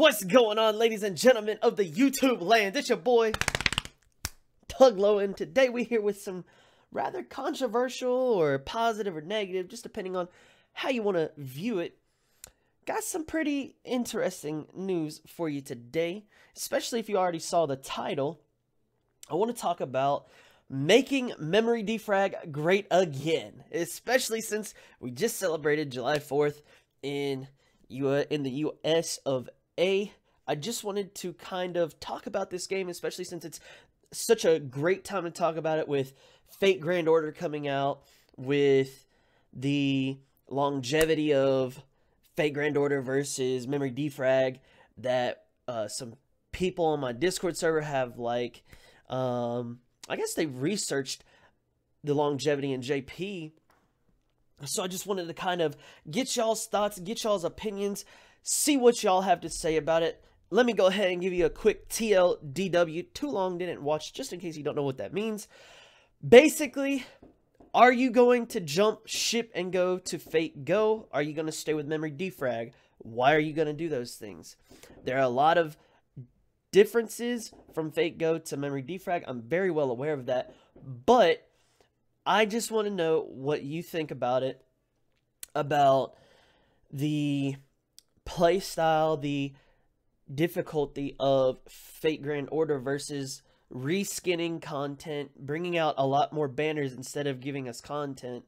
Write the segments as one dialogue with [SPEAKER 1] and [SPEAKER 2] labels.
[SPEAKER 1] What's going on, ladies and gentlemen of the YouTube land? It's your boy, Tuglo, and today we're here with some rather controversial or positive or negative, just depending on how you want to view it. Got some pretty interesting news for you today, especially if you already saw the title. I want to talk about making memory defrag great again, especially since we just celebrated July 4th in the US of A. I just wanted to kind of talk about this game, especially since it's such a great time to talk about it with Fate Grand Order coming out, with the longevity of Fate Grand Order versus Memory Defrag that some people on my Discord server have, like, I guess they've researched the longevity in JP. So I just wanted to kind of get y'all's thoughts, get y'all's opinions, see what y'all have to say about it. Let me go ahead and give you a quick TLDW. Too long, didn't watch, just in case you don't know what that means. Basically, are you going to jump ship and go to Fate Go? Are you going to stay with Memory Defrag? Why are you going to do those things? There are a lot of differences from Fate Go to Memory Defrag. I'm very well aware of that. But I just want to know what you think about it. About the playstyle, the difficulty of Fate Grand Order versus reskinning content, bringing out a lot more banners instead of giving us content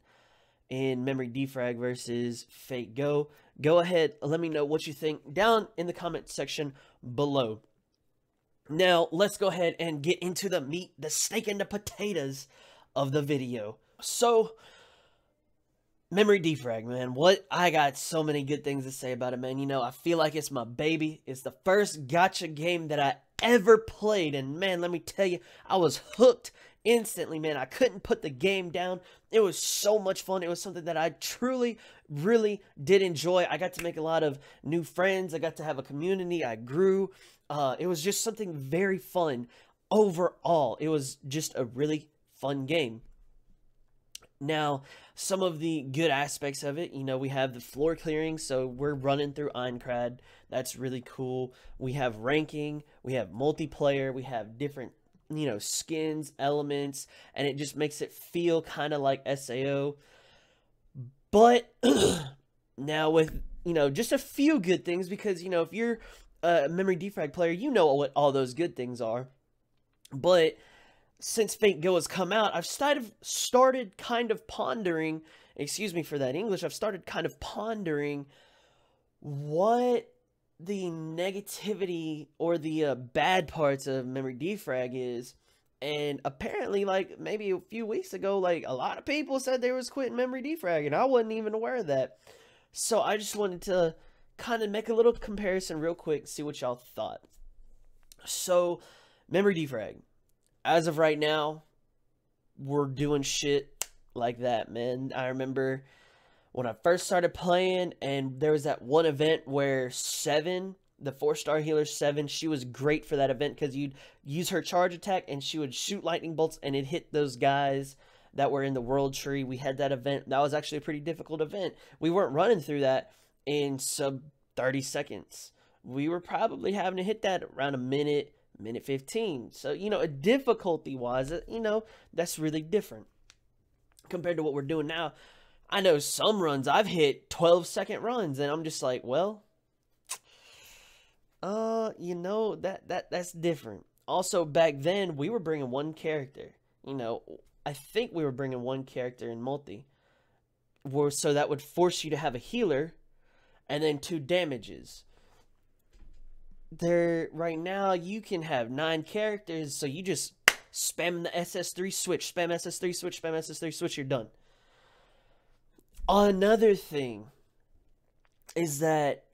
[SPEAKER 1] in Memory Defrag versus Fate Go. Go ahead, let me know what you think down in the comment section below. Now, let's go ahead and get into the meat, the steak and the potatoes of the video. So, Memory Defrag, man. I got so many good things to say about it, man. You know, I feel like it's my baby. It's the first gacha game that I ever played. And, man, let me tell you, I was hooked instantly, man. I couldn't put the game down. It was so much fun. It was something that I truly, really did enjoy. I got to make a lot of new friends. I got to have a community. I grew. It was just something very fun overall. It was just a really fun game. Now, some of the good aspects of it, you know, we have the floor clearing, so we're running through Aincrad. That's really cool. We have ranking, we have multiplayer, we have different, you know, skins, elements, and it just makes it feel kind of like SAO. But now with, you know, just a few good things, because, you know, if you're a Memory Defrag player, you know what all those good things are. But since Fate Go has come out, I've started kind of pondering, excuse me for that English, I've started kind of pondering what the negativity or the bad parts of Memory Defrag is. And apparently, like, maybe a few weeks ago, like, a lot of people said they was quitting Memory Defrag, and I wasn't even aware of that. So I just wanted to kind of make a little comparison real quick, see what y'all thought. So, Memory Defrag. As of right now, we're doing shit like that, man. I remember when I first started playing, and there was that one event where Seven, the 4-star healer Seven, she was great for that event because you'd use her charge attack and she would shoot lightning bolts and it hit those guys that were in the world tree. We had that event. That was actually a pretty difficult event. We weren't running through that in sub 30 seconds. We were probably having to hit that around a minute 15. So, you know, difficulty wise, you know, that's really different compared to what we're doing now. I know some runs I've hit 12-second runs, and I'm just like, well, you know, that's different. Also, back then we were bringing one character. You know, I think we were bringing one character in multi, so that would force you to have a healer and then 2 damages. There right now you can have 9 characters, so you just spam the SS3 switch, spam SS3 switch, spam SS3 switch, you're done. Another thing is that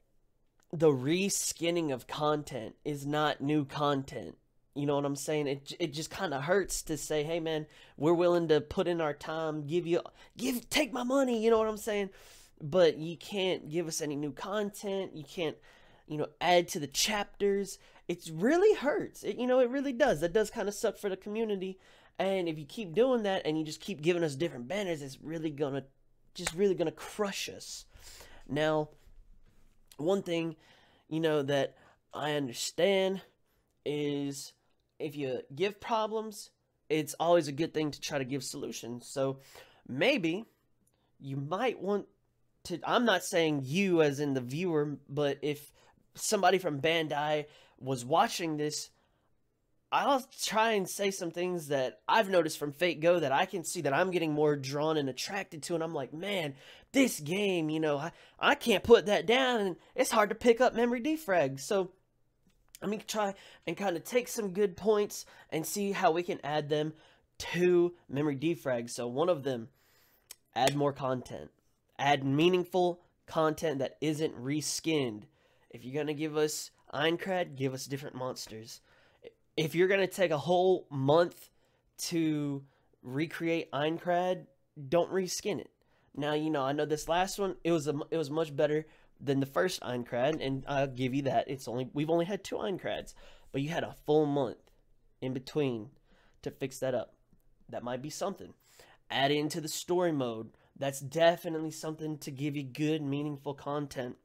[SPEAKER 1] the reskinning of content is not new content. You know what I'm saying? It just kind of hurts to say, hey man, we're willing to put in our time, take my money, you know what I'm saying? But you can't give us any new content. You can't, you know, add to the chapters. It really hurts. You know, it really does. That does kind of suck for the community. And if you keep doing that and you just keep giving us different banners, it's really gonna crush us. Now, one thing, you know, that I understand is if you give problems, it's always a good thing to try to give solutions. So maybe you might want to, I'm not saying you as in the viewer, but if somebody from Bandai was watching this, I'll try and say some things that I've noticed from Fate Go that I can see that I'm getting more drawn and attracted to. And I'm like, man, this game, I can't put that down. And it's hard to pick up memory defrag. So I'm going to try and kind of take some good points and see how we can add them to memory defrag. So one of them, add more content. Add meaningful content that isn't reskinned. If you're going to give us Aincrad, give us different monsters. If you're going to take a whole month to recreate Aincrad, don't reskin it. Now, I know this last one, it was much better than the first Aincrad, and I'll give you that. We've only had 2 Aincrads, but you had a full month in between to fix that up. That might be something. Add into the story mode. That's definitely something to give you good, meaningful content.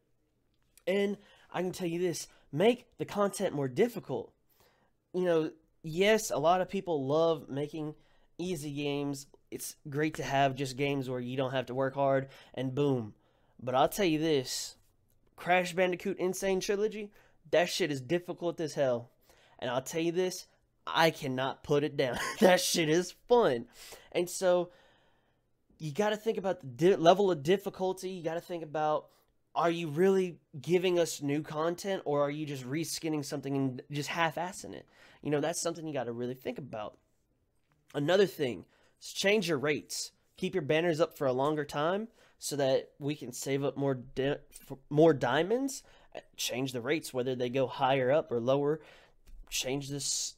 [SPEAKER 1] And I can tell you this, make the content more difficult. Yes, a lot of people love making easy games. It's great to have just games where you don't have to work hard and boom. But I'll tell you this, Crash Bandicoot Insane Trilogy, that shit is difficult as hell. And I'll tell you this, I cannot put it down. That shit is fun. And so you got to think about the level of difficulty. You got to think about, are you really giving us new content, or are you just reskinning something and just half-assing it? That's something you got to really think about. Another thing is change your rates. Keep your banners up for a longer time so that we can save up more diamonds. Change the rates, whether they go higher up or lower. Change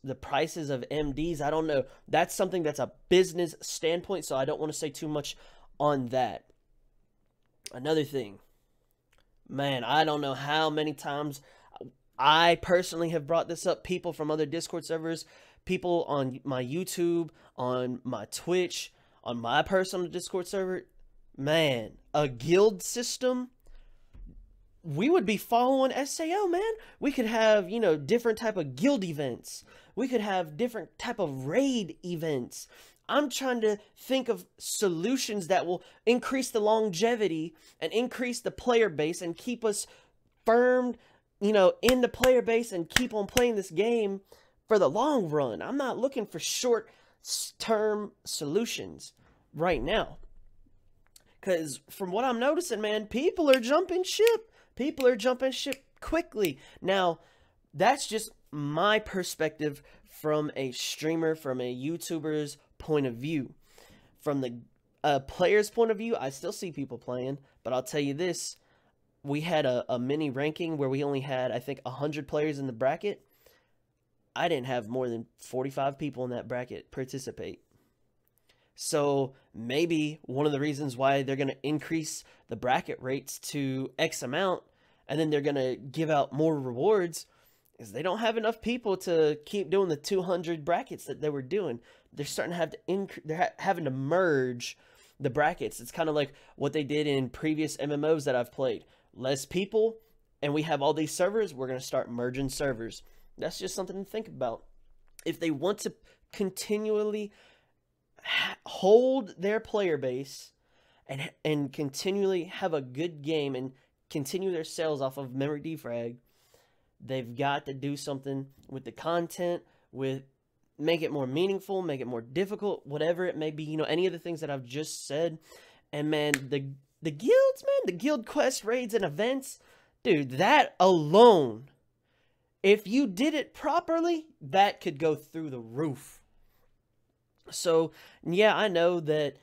[SPEAKER 1] the prices of MDs. I don't know. That's something that's a business standpoint, so I don't want to say too much on that. Another thing, man, I don't know how many times I personally have brought this up. People from other Discord servers, people on my YouTube, on my Twitch, on my personal Discord server. Man, a guild system, we would be following SAO, man. We could have, different type of guild events. We could have different type of raid events. I'm trying to think of solutions that will increase the longevity and increase the player base and keep us firmed, in the player base and keep on playing this game for the long run. I'm not looking for short-term solutions right now. Because from what I'm noticing, man, people are jumping ship. People are jumping ship quickly. Now, that's just my perspective from a streamer, from a YouTuber's point of view. From the player's point of view, I still see people playing. But I'll tell you this, we had a mini ranking where we only had, I think, 100 players in the bracket. I didn't have more than 45 people in that bracket participate. So maybe one of the reasons why they're going to increase the bracket rates to X amount and then they're going to give out more rewards is they don't have enough people to keep doing the 200 brackets that they were doing. They're starting to have to they're having to merge the brackets. It's kind of like what they did in previous MMOs that I've played. Less people and we have all these servers, we're going to start merging servers. That's just something to think about. If they want to continually hold their player base and continually have a good game and continue their sales off of memory defrag, they've got to do something with the content, make it more meaningful, make it more difficult, whatever it may be, any of the things that I've just said. And man, the guilds, man, the guild quest raids and events, dude, that alone, if you did it properly, that could go through the roof. So, yeah, I know that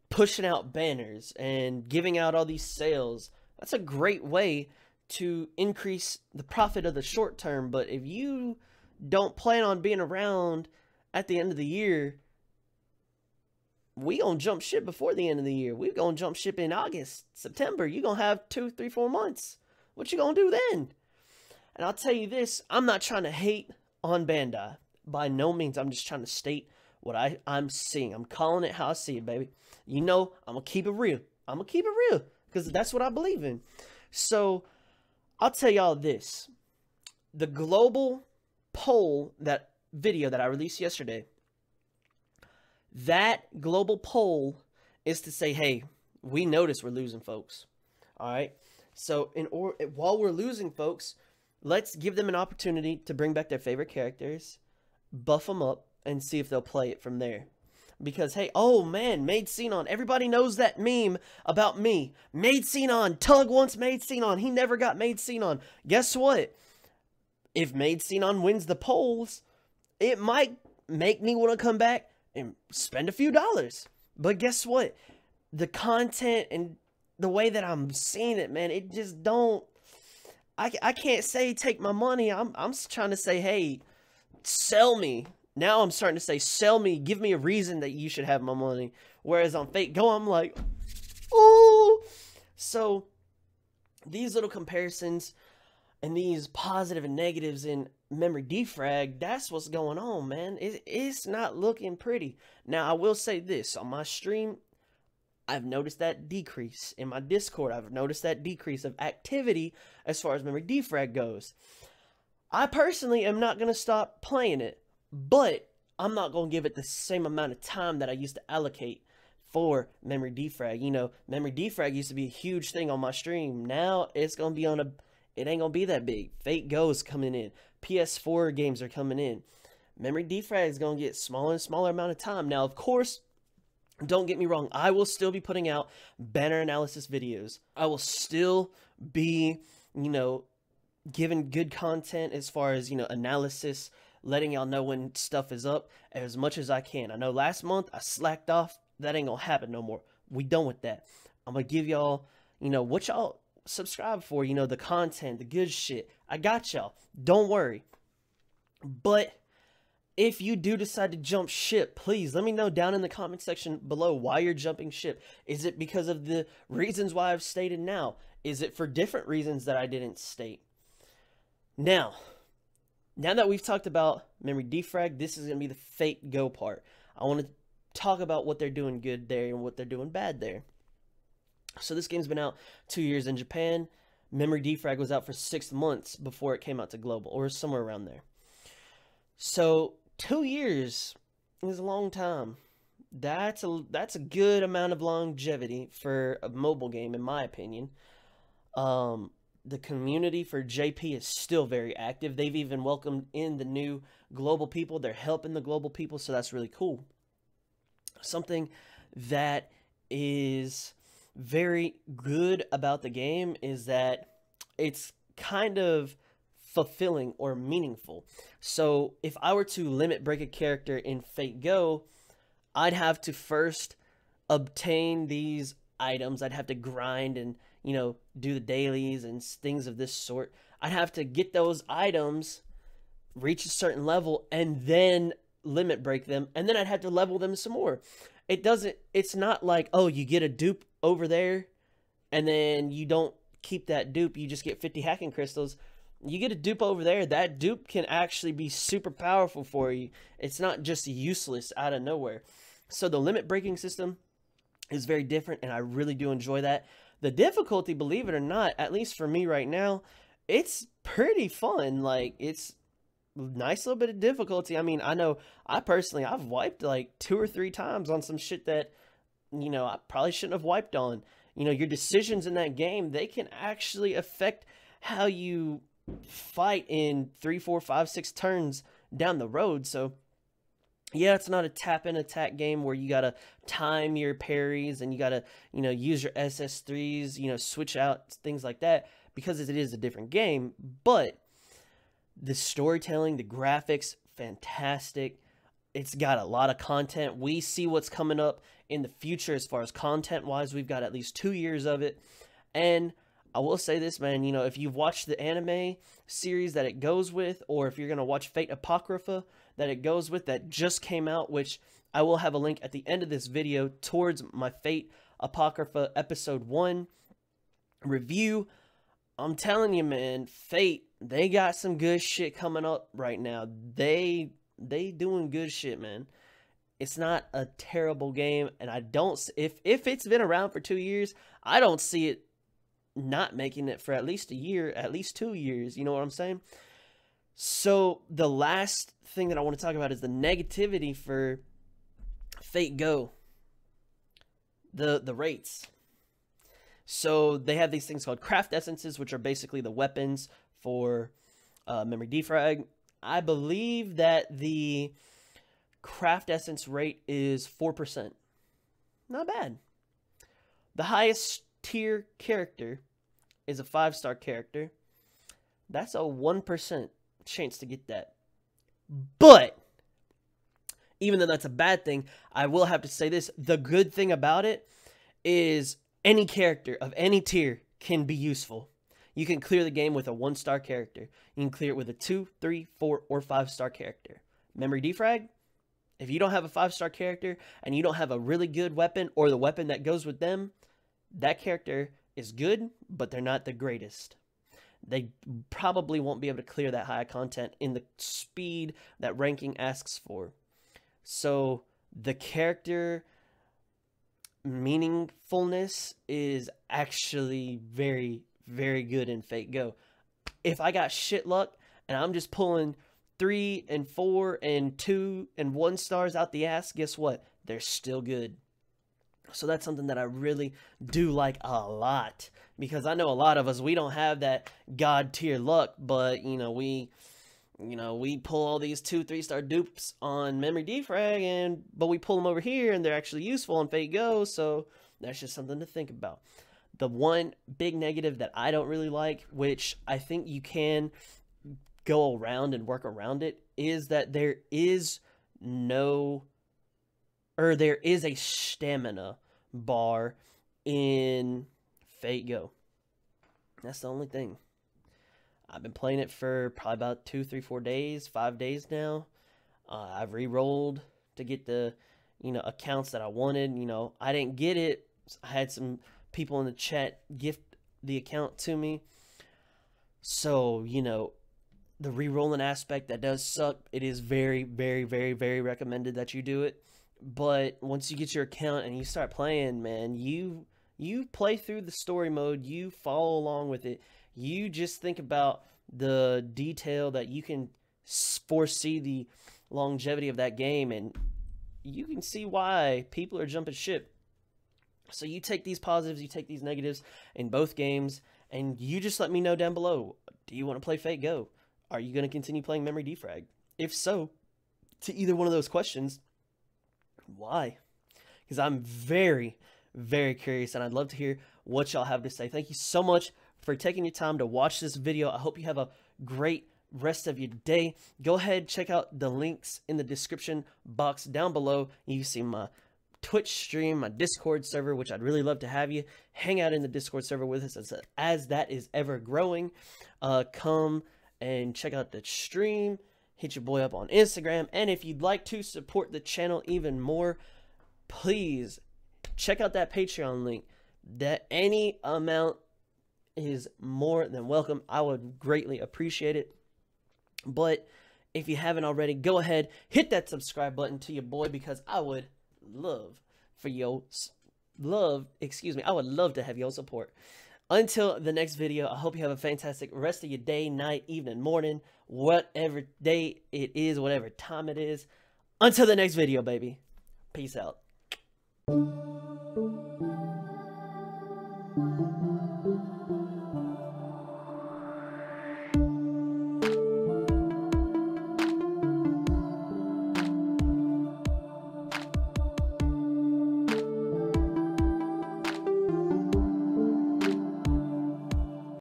[SPEAKER 1] pushing out banners and giving out all these sales, that's a great way to increase the profit of the short term. But if you don't plan on being around at the end of the year, we gonna jump ship before the end of the year. We gonna jump ship in August, September. You gonna have 2, 3, 4 months. What you gonna do then? And I'll tell you this, I'm not trying to hate on Bandai. By no means. I'm just trying to state what I'm seeing. I'm calling it how I see it, baby. I'm gonna keep it real. I'm gonna keep it real because that's what I believe in. So I'll tell y'all this. the global poll, that video that I released yesterday, that global poll is to say, hey, we notice we're losing folks. All right. So while we're losing folks, let's give them an opportunity to bring back their favorite characters, buff them up, and see if they'll play it from there. Because, hey, oh man, Made Xenon. Everybody knows that meme about me. Made Xenon. Tug once made Xenon. He never got Made Xenon. Guess what? If Made Xenon wins the polls, it might make me want to come back and spend a few dollars. But guess what? The content and the way that I'm seeing it, man, it just don't... I can't say take my money. I'm trying to say, hey, sell me. Now I'm starting to say, sell me. Give me a reason that you should have my money. Whereas on Fate Go, I'm like, ooh. So these little comparisons and these positive and negatives in memory defrag, that's what's going on, man. It's not looking pretty. Now, I will say this. On my stream, I've noticed that decrease. In my Discord, I've noticed that decrease of activity as far as memory defrag goes. I personally am not going to stop playing it, but I'm not going to give it the same amount of time that I used to allocate for memory defrag. You know, memory defrag used to be a huge thing on my stream. Now it's going to be on a... It ain't going to be that big. Fate Go's coming in. PS4 games are coming in. Memory defrag is going to get smaller and smaller amount of time. Now, of course, don't get me wrong. I will still be putting out banner analysis videos. I will still be, you know, giving good content as far as, you know, analysis, letting y'all know when stuff is up as much as I can. I know last month I slacked off. That ain't going to happen no more. We done with that. I'm going to give y'all, you know, what y'all subscribe for, you know, the content, the good shit. I got y'all. Don't worry. But if you do decide to jump ship, please let me know down in the comment section below why you're jumping ship. Is it because of the reasons why I've stated now? Is it for different reasons that I didn't state? Now that we've talked about memory defrag, this is going to be the Fate Go part. I want to talk about what they're doing good there and what they're doing bad there. So this game's been out 2 years in Japan. Memory defrag was out for 6 months before it came out to global, or somewhere around there. So 2 years is a long time. That's a good amount of longevity for a mobile game, in my opinion. The community for JP is still very active. They've even welcomed in the new global people. They're helping the global people, so that's really cool. Something that is very good about the game is that it's kind of fulfilling or meaningful. So if I were to limit break a character in Fate Go, I'd have to first obtain these items. I'd have to grind and, you know, do the dailies and things of this sort. I'd have to get those items, reach a certain level, and then limit break them, and then I'd have to level them some more. It's not like, oh, you get a dupe over there and then you don't keep that dupe, you just get 50 hacking crystals. You get a dupe over there, that dupe can actually be super powerful for you. It's not just useless out of nowhere. So the limit breaking system is very different, and I really do enjoy that. The difficulty, believe it or not, at least for me right now, it's pretty fun. Like, it's nice little bit of difficulty. I mean, I know I've wiped like 2 or 3 times on some shit that, you know, I probably shouldn't have wiped on. You know, your decisions in that game, they can actually affect how you fight in 3, 4, 5, 6 turns down the road. So yeah, it's not a tap in attack game where you gotta time your parries and you gotta, you know, use your SS3s, you know, switch out things like that, because it is a different game. But the storytelling, the graphics, fantastic. It's got a lot of content. We see what's coming up in the future as far as content-wise. We've got at least 2 years of it. And I will say this, man, you know, if you've watched the anime series that it goes with, or if you're going to watch Fate Apocrypha that it goes with, that just came out, which I will have a link at the end of this video towards my Fate Apocrypha Episode 1 review. I'm telling you, man, Fate, they got some good shit coming up right now. They doing good shit, man. It's not a terrible game, and I don't, if it's been around for 2 years, I don't see it not making it for at least a year, at least 2 years. You know what I'm saying? So the last thing that I want to talk about is the negativity for Fate Go. The rates. So they have these things called craft essences, which are basically the weapons for memory defrag. I believe that the craft essence rate is 4%. Not bad. The highest tier character is a 5-star character. That's a 1% chance to get that. But even though that's a bad thing, I will have to say this. The good thing about it is any character of any tier can be useful. You can clear the game with a 1-star character. You can clear it with a 2, 3, 4, or 5-star character. Memory defrag, if you don't have a 5-star character and you don't have a really good weapon or the weapon that goes with them, that character is good, but they're not the greatest. They probably won't be able to clear that high content in the speed that ranking asks for. So the character meaningfulness is actually very, very good in Fate Go. If I got shit luck and I'm just pulling 3 and 4 and 2 and 1 stars out the ass, guess what? They're still good. So that's something that I really do like a lot, because I know a lot of us, we don't have that god tier luck, but we pull all these 2, 3-star dupes on memory defrag, but we pull them over here and they're actually useful on Fate Go. So that's just something to think about. The one big negative that I don't really like, which I think you can go around and work around it, is that there is a stamina bar in Fate Go. That's the only thing. I've been playing it for probably about 2, 3, 4 days, 5 days now. I've re-rolled to get the, accounts that I wanted. I didn't get it. I had some people in the chat gift the account to me. So, the re-rolling aspect, that does suck. It is very, very, very, very recommended that you do it. But once you get your account and you start playing, man, you play through the story mode, you follow along with it. You just think about the detail that you can foresee the longevity of that game, and you can see why people are jumping ship. So you take these positives, you take these negatives in both games, and you just let me know down below. Do you want to play Fate Go? Are you going to continue playing Memory Defrag? If so, to either one of those questions, why? Because I'm very, very curious, and I'd love to hear what y'all have to say. Thank you so much for taking your time to watch this video. I hope you have a great rest of your day. Go ahead, check out the links in the description box down below. You can see my Twitch stream, my Discord server, which I'd really love to have you hang out in the Discord server with us as that is ever growing. Come and check out the stream. Hit your boy up on Instagram. And if you'd like to support the channel even more, please check out that Patreon link. That any amount is more than welcome. I would greatly appreciate it. But if you haven't already, go ahead, hit that subscribe button to your boy, because I would love to have your support. Until the next video, I hope you have a fantastic rest of your day, night, evening, morning, whatever day it is, whatever time it is. Until the next video, baby. Peace out.